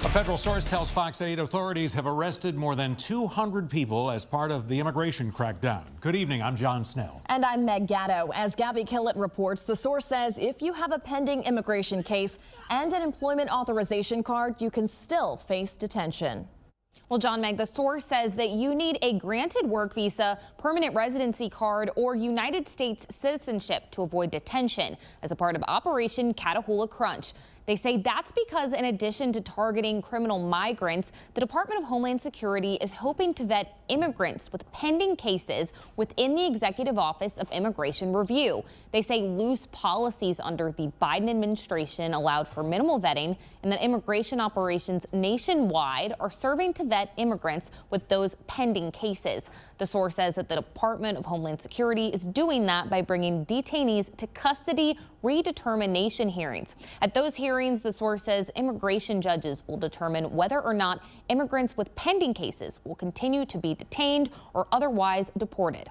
A federal source tells Fox 8 authorities have arrested more than 200 people as part of the immigration crackdown. Good evening, I'm John Snell. And I'm Meg Gatto. As Gabby Killett reports, the source says if you have a pending immigration case and an employment authorization card, you can still face detention. Well, John, Meg, the source says that you need a granted work visa, permanent residency card, or United States citizenship to avoid detention as a part of Operation Catahoula Crunch. They say that's because in addition to targeting criminal migrants, the Department of Homeland Security is hoping to vet immigrants with pending cases within the Executive Office of Immigration Review. They say loose policies under the Biden administration allowed for minimal vetting, and that immigration operations nationwide are serving to vet immigrants with those pending cases. The source says that the Department of Homeland Security is doing that by bringing detainees to custody redetermination hearings. At those hearings, the source says immigration judges will determine whether or not immigrants with pending cases will continue to be detained or otherwise deported.